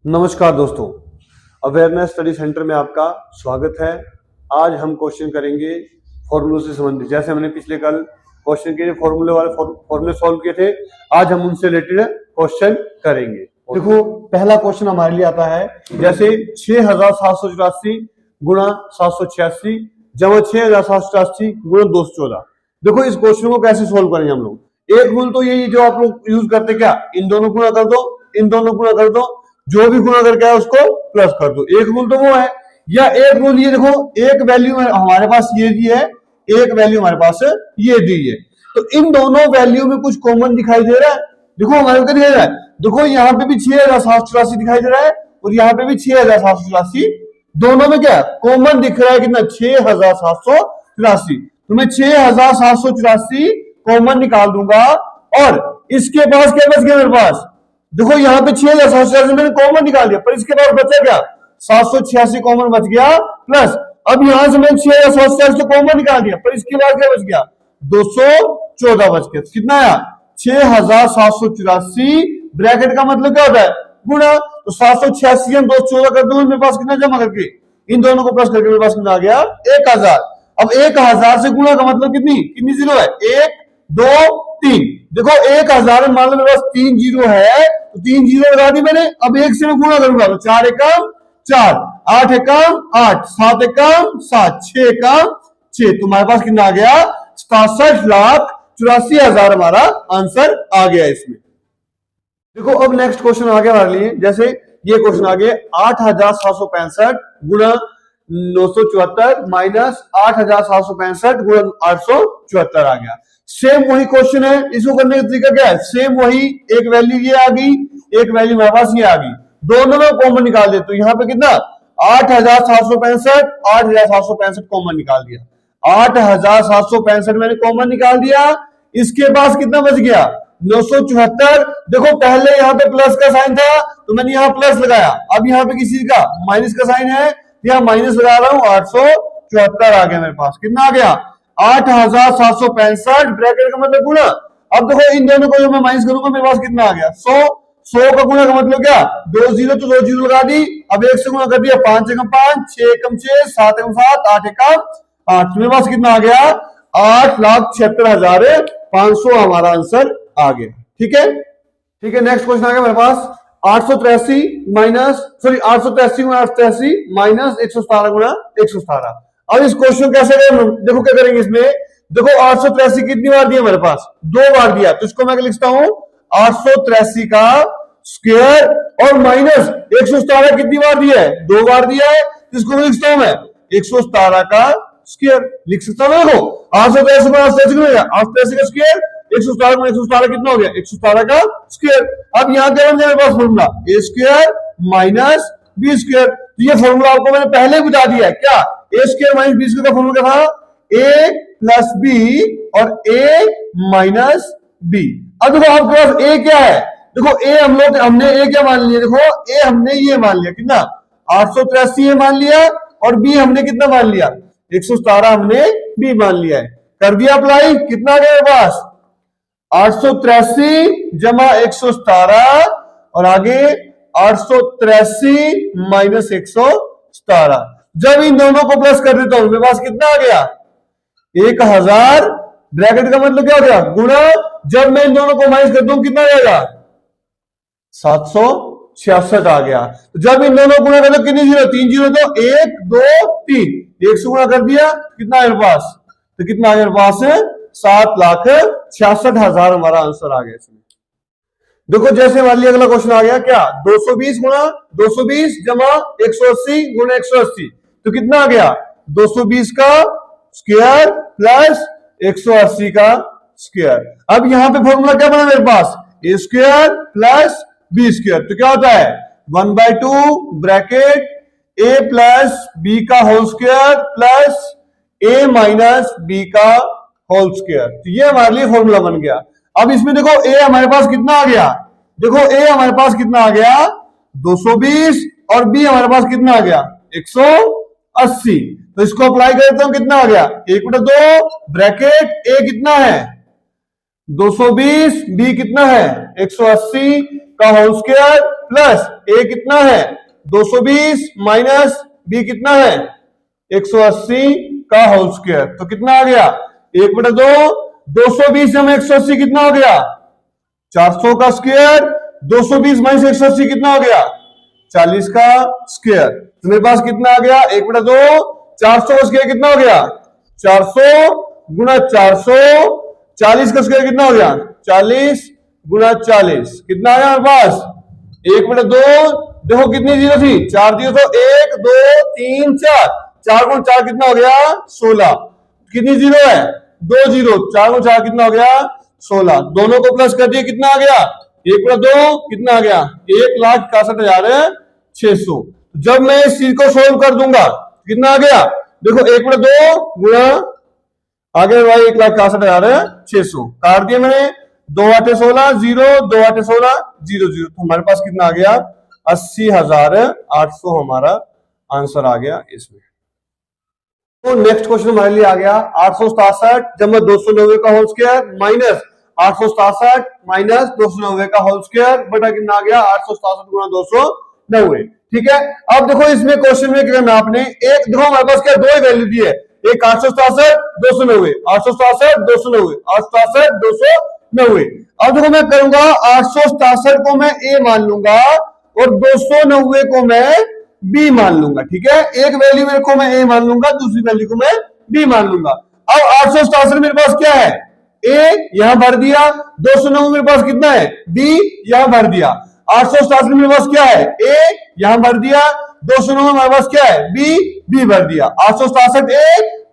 नमस्कार दोस्तों, awareness study centre में आपका स्वागत है। आज हम क्वेश्चन करेंगे फॉर्मूलों से संबंधित। जैसे हमने पिछले कल क्वेश्चन के फॉर्मूले वाले फॉर्मूले सॉल्व किए थे, आज हम उनसे रिलेटेड क्वेश्चन करेंगे। देखो, पहला क्वेश्चन हमारे लिए आता है जैसे 6784 गुणा 786 जमा 6784 गुणा 214। देखो, इस क्वेश्चन को कैसे सोल्व करेंगे हम लोग। एक रूल तो यही जो आप लोग यूज करते, क्या इन दोनों गुणा कर दो, इन दोनों गुणा कर दो, जो भी गुणा करके है उसको प्लस कर दो। एक रूल तो वो है, या एक रूल ये देखो, एक वैल्यू हमारे पास ये दी है, एक वैल्यू हमारे पास ये दी है, तो इन दोनों वैल्यू में कुछ कॉमन दिखाई दे रहा है। देखो हमारे को दिखाई दे रहा है, देखो यहाँ पे भी 6784 दिखाई दे रहा है और यहाँ पे भी 6784, दोनों में क्या कॉमन दिख रहा है, कितना 6784। तो मैं 6784 कॉमन निकाल दूंगा और इसके पास क्या बच गया मेरे पास। देखो यहाँ पे 6786 मैंने कॉमन निकाल दिया, पर इसके पास बचा क्या 786 कॉमन बच गया, प्लस अब यहां से मैंने 6786 कॉमन निकाल दिया, पर इसके बाद क्या बच गया 214 बच गया। कितना आया 6784। ब्रैकेट का मतलब क्या होता है गुणा, तो 786 हम 214 कर दूंगा, मेरे पास कितना जमा करके इन दोनों को प्लस करके मेरे पास कितना आ गया 1000। अब 1000 से गुणा का मतलब कितनी जीरो है, 1 2 3। देखो 1000 मान लो मेरे पास 3 जीरो है, तो 3 जीरो लगा दी मैंने। अब 1 से मैं गुणा करूंगा तो 4 एकम 4, 8 एकम 8, 7 एकम 7, 6 एकम 6। तुम्हारे पास कितना आ गया 67,84,000 हमारा आंसर आ गया इसमें। देखो अब नेक्स्ट क्वेश्चन आ गया हमारे लिए, जैसे ये क्वेश्चन आ गया 8765 गुणा 974 माइनस 8765 गुणा 874 आ गया। सेम वही क्वेश्चन है, इसको करने का तरीका क्या है, सेम वही, एक वैल्यू ये आ गई, एक वैल्यू मेरे पास ये आ गई, दोनों में कॉमन निकाल दे। तो यहाँ पे कितना 8765 8765 कॉमन निकाल दिया, 8765 मैंने कॉमन निकाल दिया। इसके पास कितना बच गया 974। देखो पहले यहाँ पे प्लस का साइन था तो मैंने यहाँ प्लस लगाया, अब यहाँ पे किसी का माइनस का साइन है, यहाँ माइनस लगा रहा हूं, 874 आ गया मेरे पास। कितना आ गया 8765, ब्रैकेट का मतलब गुणा। अब देखो इन दोनों को जो मैं माइनस करूंगा मेरे पास कितना आ गया 100 का गुणा का मतलब क्या 2 जीरो, तो 2 जीरो लगा दी। अब 1 से गुणा कर दिया, 5 एकम 5, 6 एकम 6, 7 एकम 7, 8 एकम 8। मेरे पास कितना आ गया 8,76,500 हमारा आंसर आ गया। ठीक है, ठीक है। नेक्स्ट क्वेश्चन आ गया मेरे पास 883 माइनस 883 माइनस 117 गुणा 117। अब इस क्वेश्चन कैसे करेंगे, देखो क्या करेंगे इसमें। देखो 883 कितनी बार दिया मेरे पास 2 बार दिया, तो इसको मैं लिखता हूं 883 का स्क्वायर और माइनस 117 कितनी बार दिया है 2 बार दिया है, तो इसको लिखता हूं मैं 117 का स्क्वायर लिख सकता हूं। देखो 883 का स्क्वायर 117 में 117 कितना हो गया 117 का स्क्वायर। अब यहाँ क्या बन गया मेरे पास फॉर्मूला ए स्क्वायर माइनस बी स्क्वायर। तो ये फॉर्मूला आपको मैंने पहले ही बता दिया है, क्या ए स्क्वायर माइनस बी स्क्वायर का फॉर्मूला था ए प्लस बी और ए माइनस बी। अब देखो आपके पास ए क्या है, देखो ए हमने ए क्या मान लिया, देखो ए हमने ये मान लिया कितना 883 ए मान लिया, और बी हमने कितना मान लिया 117 हमने बी मान लिया है। कर दिया अप्लाई, कितना गया मेरे पास 883 जमा 117 और आगे 883 माइनस 117। जब इन दोनों को प्लस कर देता हूं मेरे पास कितना आ गया 1000। ब्रैकेट का मतलब क्या हो गया गुणा, जब मैं इन दोनों को माइनस कर दूं कितना आएगा 766 आ गया। तो जब इन दोनों गुणा कर दो कितनी जीरो 3 जीरो, तो 1 2 3, 1 से गुणा कर दिया कितना मेरे पास, तो कितना आ गया मेरे पास 7,66,000 हमारा आंसर आ गया इसमें। देखो जैसे हमारे लिए अगला क्वेश्चन आ गया क्या 220 गुणा 220 जमा 180 गुणा 180, तो कितना आ गया 220 का स्क्वायर प्लस 180 का स्क्वायर। अब यहां पे फॉर्मूला क्या बना मेरे पास ए स्क्वायर प्लस बी स्क्वायर, तो क्या होता है 1/2 ब्रैकेट ए प्लस बी का होल स्क्वायर प्लस ए माइनस बी का होल स्क्वायर। तो ये हमारे लिए फॉर्मूला बन गया। अब इसमें देखो ए हमारे पास कितना आ गया, देखो ए हमारे पास कितना आ गया 220 और बी हमारे पास कितना आ गया 180। तो इसको अप्लाई कर देता हूं, कितना आ गया 1/2 ब्रैकेट ए कितना है 220, बी कितना है 180 का होल स्क्वायर प्लस ए कितना है 220 माइनस बी कितना है 180 का होल स्क्वायर। तो कितना आ गया 1/2, 220 में 180 कितना हो गया 400 का स्क्वायर, 220 माइनस 180 कितना हो गया 40 का स्क्वायर। तो मेरे पास कितना आ गया 1/2, 400 का स्क्वायर कितना हो गया 400 गुणा 400, 40 का स्क्वायर कितना हो गया 40 गुणा 40 कितना आया हमारे पास 1/2। देखो कितनी जीरो थी 4 जीरो, तो 1 2 3 4, 4 गुणा 4 कितना हो गया 16। कितनी जीरो है 2 जीरो, 4 गुणा 4 कितना हो गया 16। दोनों को प्लस कर दिए कितना आ गया 1/2 कितना आ गया 1,61,600। जब मैं इस चीज को सोल्व कर दूंगा कितना आ गया देखो 1/2 गुणा आगे भाई 1,61,600 काट दिया मैंने, 2 8 16 0, 2 8 16 0 0। तो हमारे पास कितना आ गया 80,800 हमारा आंसर आ गया इसमें। तो नेक्स्ट क्वेश्चन हमारे लिए आ गया 867 जमा 290 का होल स्क्वायर माइनस 867 माइनस 290 का होल स्क्वायर बटा कितना आ गया 867 गुणा 290। ठीक है, अब देखो इसमें क्वेश्चन में क्या करना आपने, एक देखो हमारे पास क्या दो ही वैल्यू दी है, एक 867 290, 867 290, 867 290। अब देखो मैं करूंगा 867 को मैं ए मान लूंगा और 290 को मैं बी मान लूंगा। ठीक है, एक वैल्यू मेरे को मैं ए मान लूंगा, दूसरी वैल्यू को मैं बी मान लूंगा। अब 867 मेरे पास क्या है ए यहां भर दिया, 290 मेरे पास कितना है बी यहां भर दिया। 867 मेरे पास क्या है ए यहां भर दिया, 290 मेरे पास क्या है बी भर दिया। 867 ए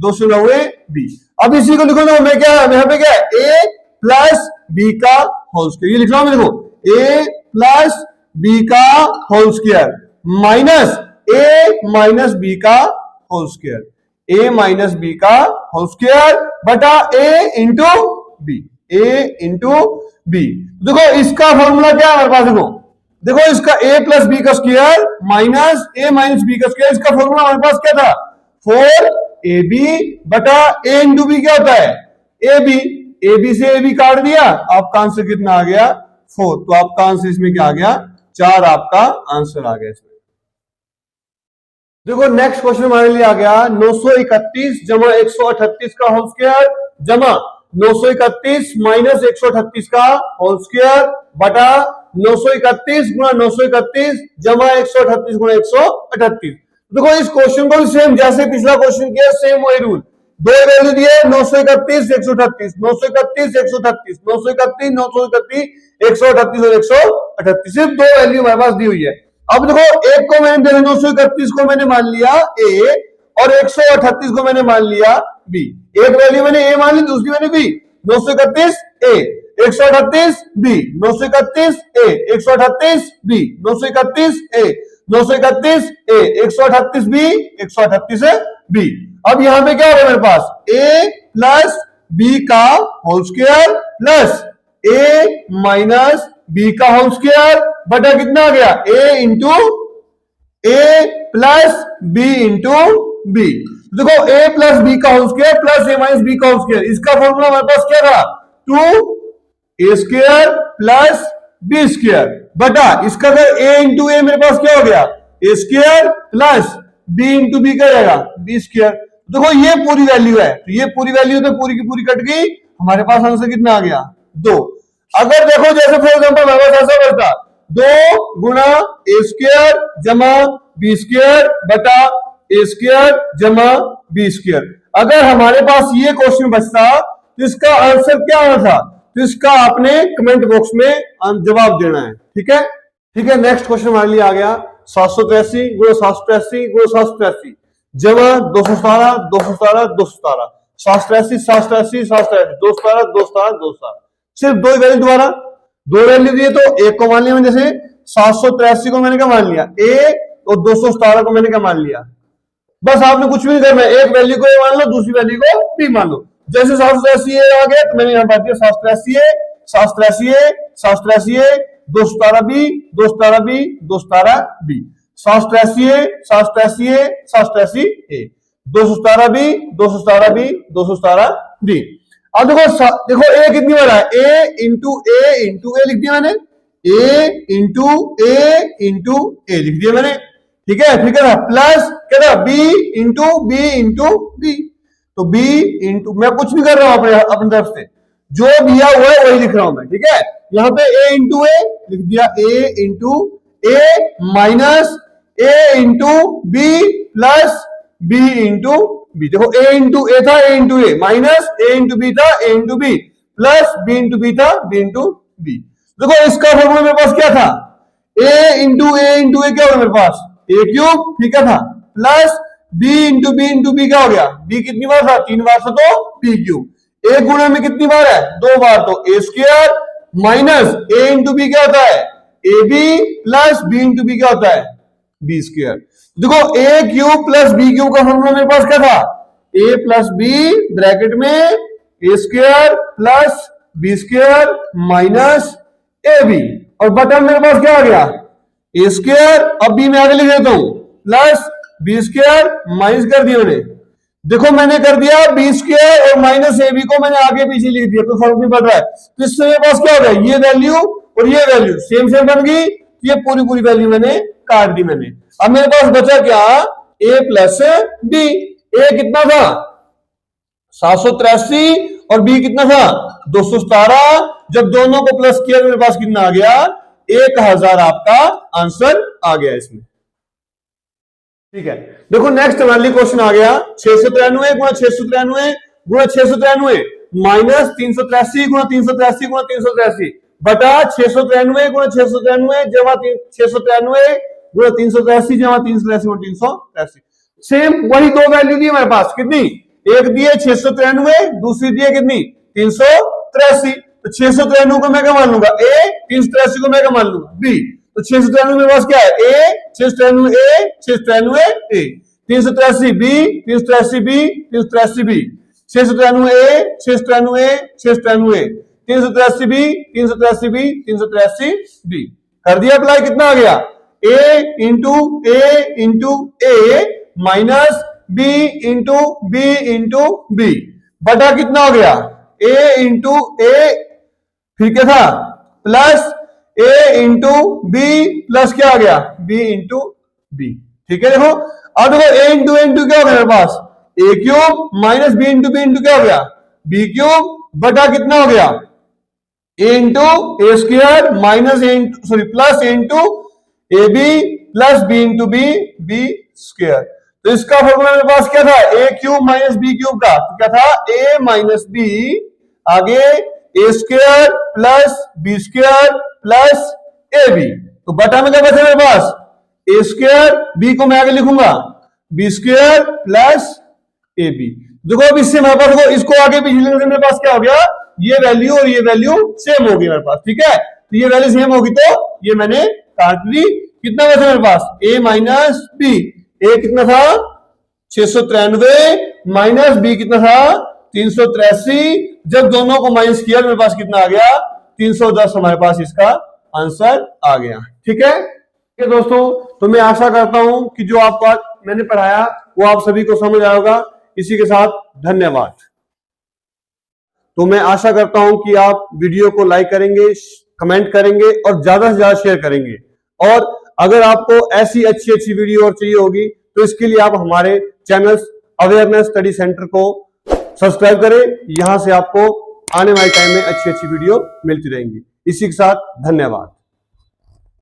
290 बी। अब इसी को लिखो मैं क्या है यहाँ पे क्या है ए प्लस बी का होल स्क्वायर, ये लिख रहा हूं मैं देखो ए प्लस बी का होल स्क्वायर माइनस ए माइनस बी का होल स्क्वायर, ए माइनस बी का होल स्क्वायर बटा ए इंटू बी, ए इंटू बी। देखो इसका फॉर्मूला क्या है हमारे पास, देखो इसका ए प्लस बी का स्क्वायर माइनस ए माइनस बी का स्क्वायर, इसका फॉर्मूला हमारे पास क्या था 4ab बटा ए इंटू बी क्या होता है ए बी, ए बी से ए बी काट दिया, आपका आंसर कितना आ गया 4। तो आपका आंसर इसमें क्या आ गया 4 आपका आंसर आ गया इसमें। देखो नेक्स्ट क्वेश्चन हमारे लिए आ गया 931 जमा 138 का होल स्क्वायर जमा 931 माइनस 138 का होल स्क्वायर बटा 931 गुणा 931 जमा 138 गुणा 138। देखो इस क्वेश्चन को भी सेम जैसे पिछला क्वेश्चन किया सेम वही रूल, दो वैल्यू दिए 931 138, 931 138, 931 931 138 और 138, सिर्फ दो वैल्यू हमारे पास दी हुई है। अब देखो एक को मैंने 931 को मैंने मान लिया ए और 138 को मैंने मान लिया बी, एक वैल्यू मैंने ए मान ली दूसरी मैंने बी। 931 ए 138 बी, 931 ए 138 बी, 931 ए 931 ए 138 बी 138 बी। अब यहां पे क्या होगा मेरे पास ए प्लस बी का होल स्क्वायर प्लस ए माइनस बी का होल स्क्वायर बटा कितना आ गया A into A plus B into B. देखो ए प्लस बी का होल स्क्वायर प्लस ए माइनस बी का होल स्क्वायर, इसका फॉर्मूला हमारे पास क्या था 2a² प्लस बी स्क्वायर बटा इसका अगर ए इंटू ए मेरे पास क्या हो गया a² plus B into B क्या रहेगा बी स्क्वायर। देखो ये पूरी वैल्यू है, तो ये पूरी वैल्यू तो पूरी की पूरी कट गई, हमारे पास आंसर कितना आ गया 2। अगर देखो जैसे फॉर एग्जांपल हमारे पास ऐसा बनता 2 गुणा a² जमा b² बटा a² जमा b², अगर हमारे पास ये क्वेश्चन बचता तो इसका आंसर क्या आना था, तो इसका आपने कमेंट बॉक्स में जवाब देना है। ठीक है, ठीक है। नेक्स्ट क्वेश्चन हमारे लिए आ गया 783 गुणा 783 गुणा 783 जमा 217 217 217, 783 783 783 217 217 217, सिर्फ दो वैल्यू द्वारा दो वैल्यू दिए, तो एक को मान लिया मैंने, जैसे 783 को मैंने क्या मान लिया ए और 217 को मैंने क्या मान लिया। बस आपने कुछ भी नहीं करना, एक वैल्यू को ए मान लो दूसरी वैल्यू को बी मान लो। जैसे 783 आ गया तो मैंने यहां बात किया 783 783 783 217 बी 217 बी 217 बी, 783 783 783 ए 217 बी 217 बी 217 डी। अब देखो देखो ए कितनी बार है ए इंटू ए लिख दिया मैंने, इंटू ए लिख दिया मैंने, ठीक है। फिर क्या था, प्लस क्या था, बी इंटू बी। तो बी इंटू, मैं कुछ भी कर रहा हूं अपनी तरफ से, जो दिया हुआ है वही लिख रहा हूं मैं, ठीक है। यहाँ पे ए इंटू ए लिख दिया, A into A minus A into B plus B into B. देखो ए इंटू ए था, A into A, minus A into B था, A into B, plus B into B था, बी इंटू बी। देखो इसका formula मेरे पास क्या था, ए इंटू ए क्या होगा मेरे पास, ए क्यूब, ठीक है था, प्लस बी इंटू बी क्या हो गया, बी कितनी बार था, 3 बार था, तो बी क्यूब। ए गुणा में कितनी बार है, 2 बार, तो A square minus A into B क्या होता है, A B, plus B into B क्या होता है, बी स्क्वायर। देखो A cube plus B cube का फॉर्मूला मेरे पास क्या था, ए प्लस बी ब्रैकेट में A square plus B square minus A B, और बटा मेरे पास क्या आ गया, ए स्क्वायर, अब बी में आगे लिख देता हूं, प्लस बी स्क्वायर माइनस कर दिया मैंने। देखो मैंने कर दिया बी स्क्वायर और माइनस ए बी को मैंने आगे पीछे लिख दिया, कोई फर्क नहीं पड़ रहा है। तो इससे मेरे पास क्या हो गया, ये वैल्यू और ये वैल्यू सेम बन गई, ये पूरी वैल्यू मैंने काट दी मैंने। अब मेरे पास बचा क्या, ए प्लस बी। ए कितना था 783 और बी कितना था 217। जब दोनों को प्लस किया मेरे पास कितना आ गया, 1000 आपका आंसर आ गया इसमें, ठीक है। देखो नेक्स्ट वाली क्वेश्चन आ गया, 693 गुणा 693 गुणा 693 माइनस 383 गुणा 383 गुणा 383 बटा 693 गुणा 693 जमा 693 गुणा 383 जमा 383 गुणा 383। सेम वही दो वैल्यू दी हमारे पास, कितनी, एक दी है 693, दूसरी दी है कितनी 383। तो 693 को मैं क्या मान लूंगा ए, 383 को मैं क्या मान लूंगा बी। तो 693 मेरे पास क्या है, ए 693 ए 693 ए, 383 बी 383 बी 383 बी, 693 ए 693 ए 693 ए, 383 बी 383 बी 383 बी। कर दिया अप्लाई, कितना आ गया, A into A minus B into B बटा कितना हो गया, ए इंटू ए, ठीक है था, plus A into B plus क्या आ गया, बी इंटू बी, ठीक है। देखो अब देखो ए इंटू क्या हो गया मेरे पास, A cube minus B into क्या हो गया, बी क्यूब बटा कितना हो गया, A into A square minus A into sorry plus A into A B plus B into B square. तो इसका फॉर्मूला मेरे पास क्या था, A cube minus B cube का, तो क्या था, ए माइनस बी, आगे A square plus B square plus A B. तो बटा में क्या बचा मेरे पास, ए स्क्वायर, बी को मैं आगे लिखूंगा B square plus A B. देखो अब इससे मेरे पास, देखो इसको आगे पीछे लिखने से मेरे पास क्या हो गया, ये वैल्यू और ये वैल्यू सेम होगी मेरे पास, ठीक है। तो ये वैल्यू सेम होगी तो ये मैंने काट ली। कितना बचा मेरे पास, ए माइनस बी, ए कितना था 693 माइनस बी कितना था 383। जब दोनों को माइनस किया मेरे पास कितना आ गया, 310 हमारे पास इसका आंसर आ गया, ठीक है। ठीक है दोस्तों, तो मैं आशा करता हूं कि जो आपको आज मैंने पढ़ाया वो आप सभी को समझ आया होगा। इसी के साथ धन्यवाद। तो मैं आशा करता हूं कि आप वीडियो को लाइक करेंगे, कमेंट करेंगे और ज्यादा से ज्यादा शेयर करेंगे। और अगर आपको ऐसी अच्छी वीडियो और चाहिए होगी तो इसके लिए आप हमारे चैनल अवेयरनेस स्टडी सेंटर को सब्सक्राइब करें। यहां से आपको आने वाले टाइम में अच्छी वीडियो मिलती रहेंगी। इसी के साथ धन्यवाद।